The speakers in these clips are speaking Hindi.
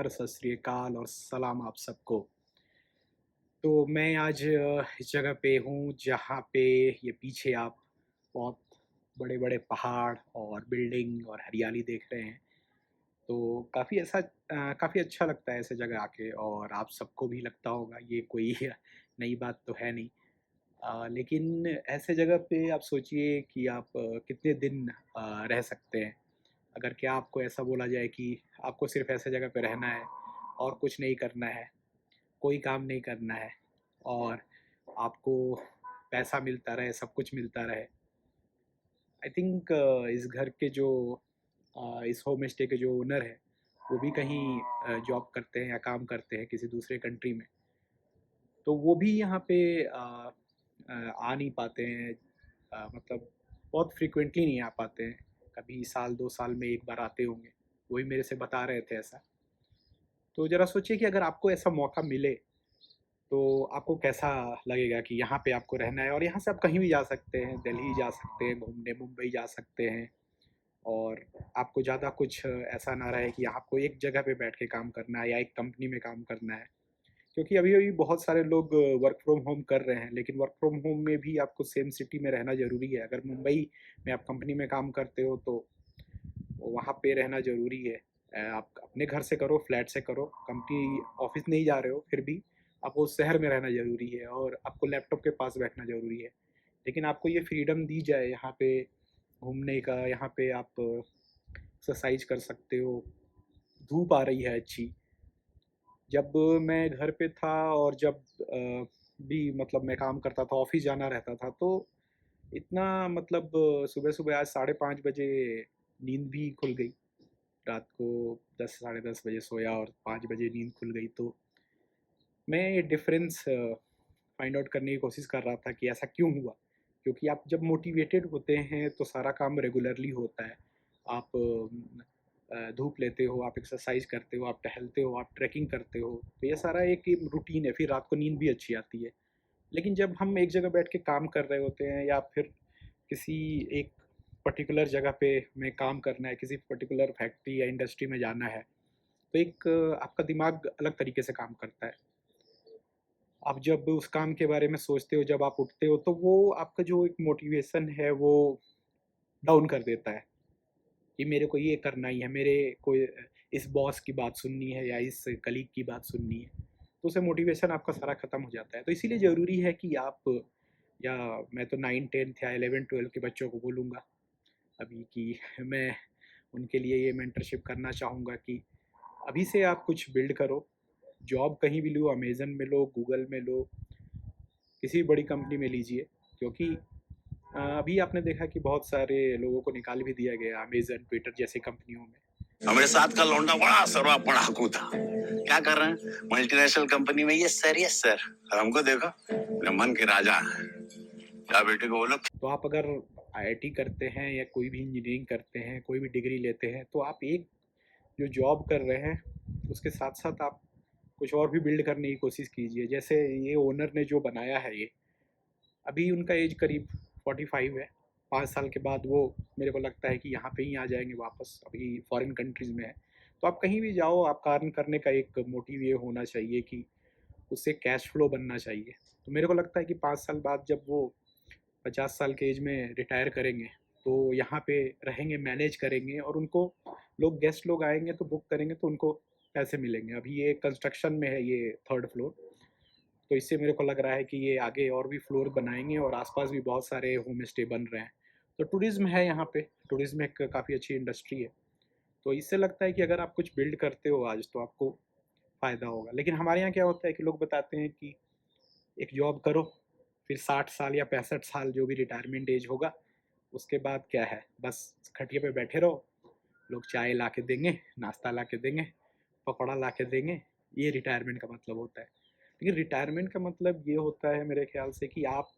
नमस्कार, सत श्री अकाल और सलाम आप सबको। तो मैं आज इस जगह पे हूँ जहाँ पे ये पीछे आप बहुत बड़े-बड़े पहाड़ और बिल्डिंग और हरियाली देख रहे हैं। तो काफ़ी अच्छा लगता है ऐसे जगह आके और आप सबको भी लगता होगा, ये कोई नई बात तो है नहीं। लेकिन ऐसे जगह पे आप सोचिए कि आप कितने दिन रह सकते हैं। अगर क्या आपको ऐसा बोला जाए कि आपको सिर्फ़ ऐसे जगह पे रहना है और कुछ नहीं करना है, कोई काम नहीं करना है और आपको पैसा मिलता रहे, सब कुछ मिलता रहे। आई थिंक इस घर के जो इस होम स्टे के जो ओनर हैं, वो भी कहीं जॉब करते हैं या काम करते हैं किसी दूसरे कंट्री में। तो वो भी यहाँ पे आ नहीं पाते हैं, मतलब बहुत फ्रीक्वेंटली नहीं आ पाते हैं। कभी साल 2 साल में 1 बार आते होंगे। वही मेरे से बता रहे थे ऐसा। तो ज़रा सोचिए कि अगर आपको ऐसा मौका मिले, तो आपको कैसा लगेगा कि यहाँ पे आपको रहना है और यहाँ से आप कहीं भी जा सकते हैं, दिल्ली जा सकते हैं घूमने, मुंबई जा सकते हैं और आपको ज़्यादा कुछ ऐसा ना रहे कि आपको एक जगह पे बैठ के काम करना है या एक कंपनी में काम करना है। क्योंकि अभी-अभी बहुत सारे लोग वर्क फ्रॉम होम कर रहे हैं, लेकिन वर्क फ्रॉम होम में भी आपको सेम सिटी में रहना ज़रूरी है। अगर मुंबई में आप कंपनी में काम करते हो, तो वहाँ पे रहना ज़रूरी है। आप अपने घर से करो, फ्लैट से करो, कंपनी ऑफ़िस नहीं जा रहे हो, फिर भी आपको उस शहर में रहना ज़रूरी है और आपको लैपटॉप के पास बैठना ज़रूरी है। लेकिन आपको ये फ्रीडम दी जाए यहाँ पे घूमने का, यहाँ पे आप एक्सरसाइज़ कर सकते हो, धूप आ रही है अच्छी। जब मैं घर पे था और जब भी मतलब मैं काम करता था, ऑफ़िस जाना रहता था, तो इतना मतलब सुबह-सुबह आज 5:30 बजे नींद भी खुल गई। रात को 10 साढ़े 10 बजे सोया और 5 बजे नींद खुल गई। तो मैं ये डिफ़रेंस फाइंड आउट करने की कोशिश कर रहा था कि ऐसा क्यों हुआ? क्योंकि आप जब मोटिवेटेड होते हैं तो सारा काम रेगुलरली होता है। आप धूप लेते हो, आप एक्सरसाइज़ करते हो, आप टहलते हो, आप ट्रैकिंग करते हो। तो ये सारा एक रूटीन है, फिर रात को नींद भी अच्छी आती है। लेकिन जब हम एक जगह बैठ के काम कर रहे होते हैं या फिर किसी एक पर्टिकुलर जगह पे में काम करना है, किसी पर्टिकुलर फैक्ट्री या इंडस्ट्री में जाना है, तो एक आपका दिमाग अलग तरीके से काम करता है। आप जब उस काम के बारे में सोचते हो, जब आप उठते हो, तो वो आपका जो एक मोटिवेशन है, वो डाउन कर देता है कि मेरे को ये करना ही है, मेरे को इस बॉस की बात सुननी है या इस कलीग की बात सुननी है। तो उससे मोटिवेशन आपका सारा खत्म हो जाता है। तो इसीलिए ज़रूरी है कि आप या मैं तो 9, 10th या 11, 12 के बच्चों को बोलूँगा अभी कि मैं उनके लिए ये मेंटरशिप करना चाहूँगा कि अभी से आप कुछ बिल्ड करो। जॉब कहीं भी लो, अमेज़न में लो, गूगल में लो, किसी भी बड़ी कंपनी में लीजिए, क्योंकि अभी आपने देखा कि बहुत सारे लोगों को निकाल भी दिया गया अमेज़न, ट्विटर जैसी कंपनियों में। हमारे साथ का लौंडा बड़ा सर्वा पढ़ाकू था। क्या कर रहे हैं? मल्टीनेशनल कंपनी में यस सर। और हमको देखो, ब्रह्मन के राजा हैं। क्या बेटे को बोलो। तो आप अगर आईआईटी करते हैं या कोई भी इंजीनियरिंग करते हैं, कोई भी डिग्री लेते हैं, तो आप एक जो जॉब कर रहे हैं, उसके साथ-साथ आप कुछ और भी बिल्ड करने की कोशिश कीजिए। जैसे ये ओनर ने जो बनाया है ये, अभी उनका एज करीब 45 है। 5 साल के बाद वो मेरे को लगता है कि यहाँ पे ही आ जाएँगे वापस, अभी फ़ॉरेन कंट्रीज़ में हैं। तो आप कहीं भी जाओ, आपका अर्न करने का एक मोटिव ये होना चाहिए कि उससे कैश फ्लो बनना चाहिए। तो मेरे को लगता है कि 5 साल बाद जब वो 50 साल के एज में रिटायर करेंगे, तो यहाँ पे रहेंगे, मैनेज करेंगे और उनको गेस्ट लोग आएँगे तो बुक करेंगे तो उनको पैसे मिलेंगे। अभी ये कंस्ट्रक्शन में है ये 3rd फ्लोर, तो इससे मेरे को लग रहा है कि ये आगे और भी फ्लोर बनाएँगे और आस-पास भी बहुत सारे होम स्टे बन रहे हैं। तो टूरिज़्म है यहाँ पे, टूरिज़्म एक काफ़ी अच्छी इंडस्ट्री है। तो इससे लगता है कि अगर आप कुछ बिल्ड करते हो आज तो आपको फ़ायदा होगा। लेकिन हमारे यहाँ क्या होता है कि लोग बताते हैं कि एक जॉब करो, फिर 60 साल या 65 साल जो भी रिटायरमेंट एज होगा, उसके बाद क्या है, बस खटिया पे बैठे रहो, लोग चाय ला के देंगे, नाश्ता ला के देंगे, पकौड़ा ला के देंगे, ये रिटायरमेंट का मतलब होता है। लेकिन रिटायरमेंट का मतलब ये होता है मेरे ख़्याल से कि आप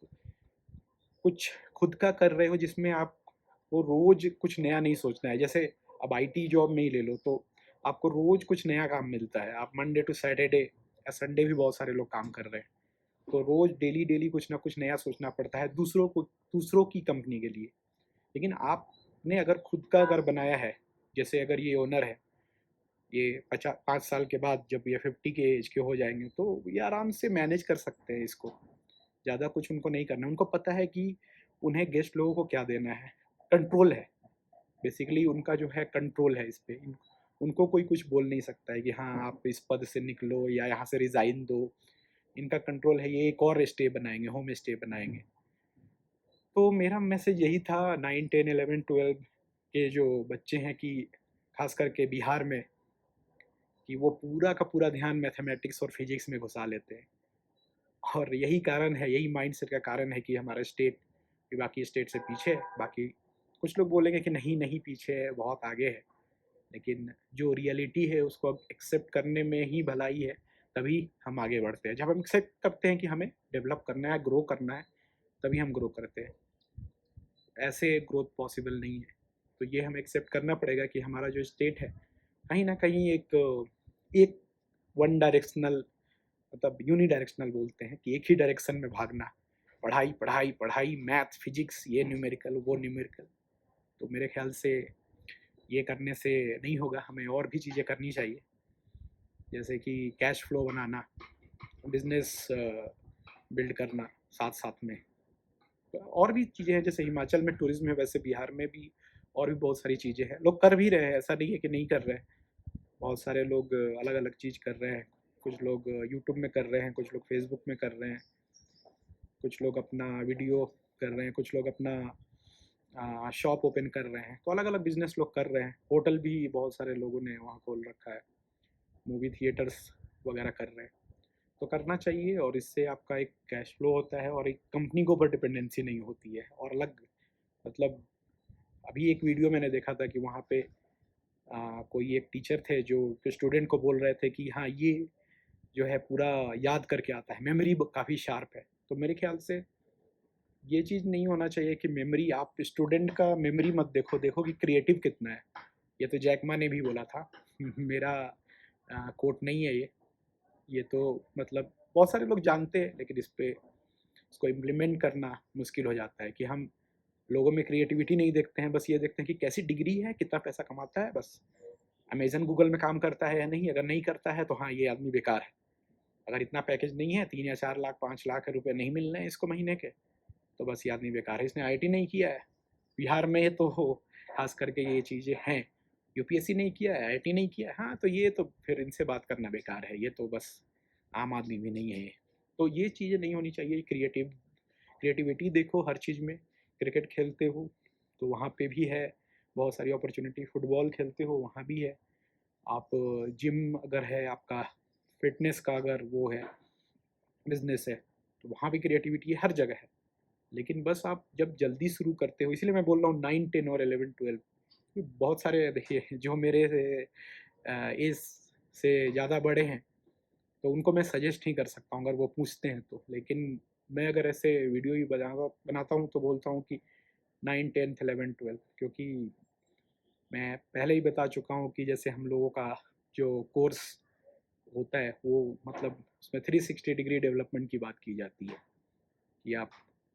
कुछ खुद का कर रहे हो जिसमें आपको रोज़ कुछ नया नहीं सोचना है। जैसे अब आईटी जॉब में ही ले लो, तो आपको रोज़ कुछ नया काम मिलता है। आप मंडे टू सैटरडे या संडे भी बहुत सारे लोग काम कर रहे हैं। तो रोज़ डेली-डेली कुछ ना कुछ नया सोचना पड़ता है दूसरों की कंपनी के लिए। लेकिन आपने अगर खुद का घर बनाया है, जैसे अगर ये ओनर है, ये 5 साल के बाद जब ये 50 के एज के हो जाएंगे तो ये आराम से मैनेज कर सकते हैं इसको। ज़्यादा कुछ उनको नहीं करना है। उनको पता है कि उन्हें गेस्ट लोगों को क्या देना है। कंट्रोल है, बेसिकली उनका जो है कंट्रोल है इस पे। उनको कोई कुछ बोल नहीं सकता है कि हाँ आप इस पद से निकलो या यहाँ से रिज़ाइन दो। इनका कंट्रोल है, ये एक और स्टे बनाएंगे, होम स्टे बनाएंगे। तो मेरा मैसेज यही था 9, 10, 11, 12 के जो बच्चे हैं कि खास करके बिहार में, कि वो पूरा का पूरा ध्यान मैथमेटिक्स और फिजिक्स में घुसा लेते हैं। और यही कारण है, यही माइंडसेट का कारण है कि हमारा स्टेट भी बाकी स्टेट से पीछे है। बाकी कुछ लोग बोलेंगे कि नहीं नहीं पीछे है, बहुत आगे है, लेकिन जो रियलिटी है उसको एक्सेप्ट करने में ही भलाई है। तभी हम आगे बढ़ते हैं। जब हम एक्सेप्ट करते हैं कि हमें डेवलप करना है, ग्रो करना है, तभी हम ग्रो करते हैं। ऐसे ग्रोथ पॉसिबल नहीं है। तो ये हमें एक्सेप्ट करना पड़ेगा कि हमारा जो स्टेट है कहीं ना कहीं एक वन डायरेक्शनल, मतलब यूनी डायरेक्शनल बोलते हैं कि एक ही डायरेक्शन में भागना, पढ़ाई पढ़ाई पढ़ाई, मैथ फिजिक्स, ये न्यूमेरिकल वो न्यूमेरिकल। तो मेरे ख्याल से ये करने से नहीं होगा, हमें और भी चीज़ें करनी चाहिए, जैसे कि कैश फ्लो बनाना, बिजनेस बिल्ड करना साथ साथ में। और भी चीज़ें हैं, जैसे हिमाचल में टूरिज्म है, वैसे बिहार में भी और भी बहुत सारी चीज़ें हैं। लोग कर भी रहे हैं, ऐसा नहीं है कि नहीं कर रहे हैं। बहुत सारे लोग अलग अलग चीज़ कर रहे हैं। कुछ लोग यूट्यूब में कर रहे हैं, कुछ लोग फेसबुक में कर रहे हैं, कुछ लोग अपना वीडियो कर रहे हैं, कुछ लोग अपना शॉप ओपन कर रहे हैं। तो अलग अलग बिजनेस लोग कर रहे हैं। होटल भी बहुत सारे लोगों ने वहाँ खोल रखा है, मूवी थिएटर्स वगैरह कर रहे हैं। तो करना चाहिए, और इससे आपका एक कैश फ्लो होता है और एक कंपनी के ऊपर डिपेंडेंसी नहीं होती है। और अलग, मतलब अभी एक वीडियो मैंने देखा था कि वहाँ पे कोई एक टीचर थे जो स्टूडेंट को बोल रहे थे कि हाँ ये जो है पूरा याद करके आता है, मेमोरी काफ़ी शार्प है। तो मेरे ख्याल से ये चीज़ नहीं होना चाहिए कि मेमोरी, आप स्टूडेंट का मेमोरी मत देखो, देखो कि क्रिएटिव कितना है। ये तो जैक मा ने भी बोला था। मेरा कोट नहीं है ये तो मतलब बहुत सारे लोग जानते हैं, लेकिन इसको इम्प्लीमेंट करना मुश्किल हो जाता है कि हम लोगों में क्रिएटिविटी नहीं देखते हैं, बस ये देखते हैं कि कैसी डिग्री है, कितना पैसा कमाता है, बस अमेजन गूगल में काम करता है या नहीं। अगर नहीं करता है तो हाँ ये आदमी बेकार है। अगर इतना पैकेज नहीं है, 3 या 4 लाख 5 लाख रुपए नहीं मिल रहे हैं इसको महीने के, तो बस ये आदमी बेकार है, इसने आईटी नहीं किया है। बिहार में तो खास करके ये चीज़ें हैं। यूपीएससी नहीं किया है, आईटी नहीं किया है, हाँ तो ये तो फिर इनसे बात करना बेकार है, ये तो बस आम आदमी भी नहीं है ये। तो ये चीज़ें नहीं होनी चाहिए। क्रिएटिविटी देखो हर चीज़ में। क्रिकेट खेलते हो तो वहाँ पे भी है बहुत सारी अपॉर्चुनिटी, फुटबॉल खेलते हो वहाँ भी है। आप जिम अगर है आपका, फिटनेस का अगर वो है, बिजनेस है, तो वहाँ भी क्रिएटिविटी हर जगह है। लेकिन बस आप जब जल्दी शुरू करते हो, इसलिए मैं बोल रहा हूँ 9, 10 और 11, 12। बहुत सारे देखिए जो मेरे एज से ज़्यादा बड़े हैं, तो उनको मैं सजेस्ट नहीं कर सकता हूँ अगर वो पूछते हैं तो। लेकिन मैं अगर ऐसे वीडियो ही बनाता हूँ तो बोलता हूँ कि 9, 10, 11, 12, क्योंकि मैं पहले ही बता चुका हूँ कि जैसे हम लोगों का जो कोर्स होता है वो, मतलब उसमें 360 डिग्री डेवलपमेंट की बात की जाती है कि आप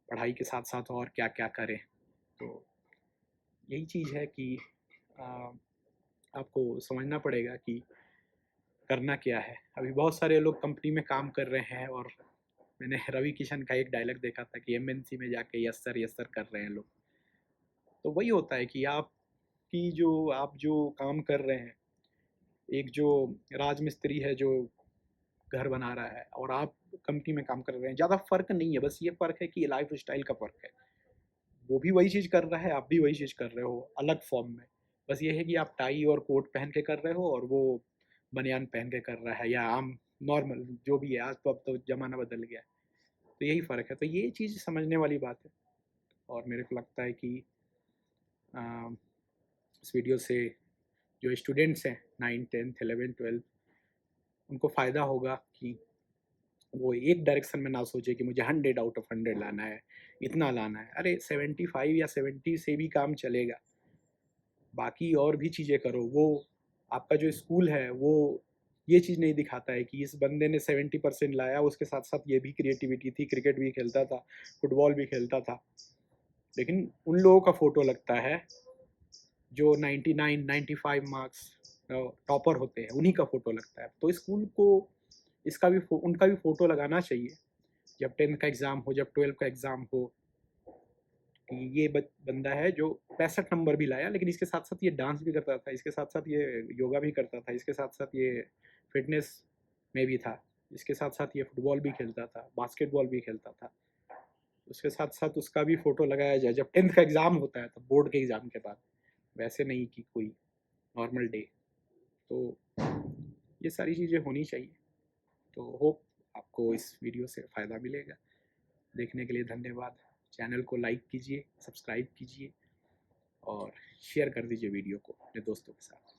पढ़ाई के साथ साथ और क्या क्या करें। तो यही चीज़ है कि आ, आपको समझना पड़ेगा कि करना क्या है। अभी बहुत सारे लोग कंपनी में काम कर रहे हैं, और मैंने रवि किशन का एक डायलॉग देखा था कि एमएनसी में जाके यस सर कर रहे हैं लोग। तो वही होता है कि आप जो काम कर रहे हैं, एक जो राजमिस्त्री है जो घर बना रहा है, और आप कंपनी में काम कर रहे हैं, ज़्यादा फ़र्क नहीं है। बस ये फ़र्क है कि लाइफ स्टाइल का फ़र्क है। वो भी वही चीज़ कर रहा है, आप भी वही चीज़ कर रहे हो, अलग फॉर्म में। बस ये है कि आप टाई और कोट पहन के कर रहे हो, और वो बनियान पहन के कर रहा है, या आम नॉर्मल जो भी है। आज तो अब तो ज़माना बदल गया है। तो यही फ़र्क है। तो ये चीज़ समझने वाली बात है। और मेरे को लगता है कि आ, इस वीडियो से जो स्टूडेंट्स हैं 9, 10, 11, 12, उनको फ़ायदा होगा कि वो एक डायरेक्शन में ना सोचे कि मुझे 100 आउट ऑफ 100 लाना है, इतना लाना है। अरे 75 या 70 से भी काम चलेगा। बाकी और भी चीज़ें करो। वो आपका जो स्कूल है वो ये चीज़ नहीं दिखाता है कि इस बंदे ने 70% लाया, उसके साथ साथ ये भी क्रिएटिविटी थी, क्रिकेट भी खेलता था, फुटबॉल भी खेलता था। लेकिन उन लोगों का फ़ोटो लगता है जो 99, 95 मार्क्स टॉपर होते हैं उन्हीं का फ़ोटो लगता है। तो स्कूल को इसका भी उनका भी फ़ोटो लगाना चाहिए जब 10th का एग्ज़ाम हो, जब 12th का एग्ज़ाम हो, कि ये बंदा है जो 65 नंबर भी लाया, लेकिन इसके साथ साथ ये डांस भी करता था, इसके साथ साथ ये योगा भी करता था, इसके साथ साथ ये फिटनेस में भी था, इसके साथ साथ ये फुटबॉल भी खेलता था, बास्केटबॉल भी खेलता था। उसके साथ साथ उसका भी फ़ोटो लगाया जाए जब 10th का एग्ज़ाम होता है, तब बोर्ड के एग्ज़ाम के बाद, वैसे नहीं कि कोई नॉर्मल डे। तो ये सारी चीज़ें होनी चाहिए। तो होप आपको इस वीडियो से फ़ायदा मिलेगा। देखने के लिए धन्यवाद। चैनल को लाइक कीजिए, सब्सक्राइब कीजिए और शेयर कर दीजिए वीडियो को अपने दोस्तों के साथ।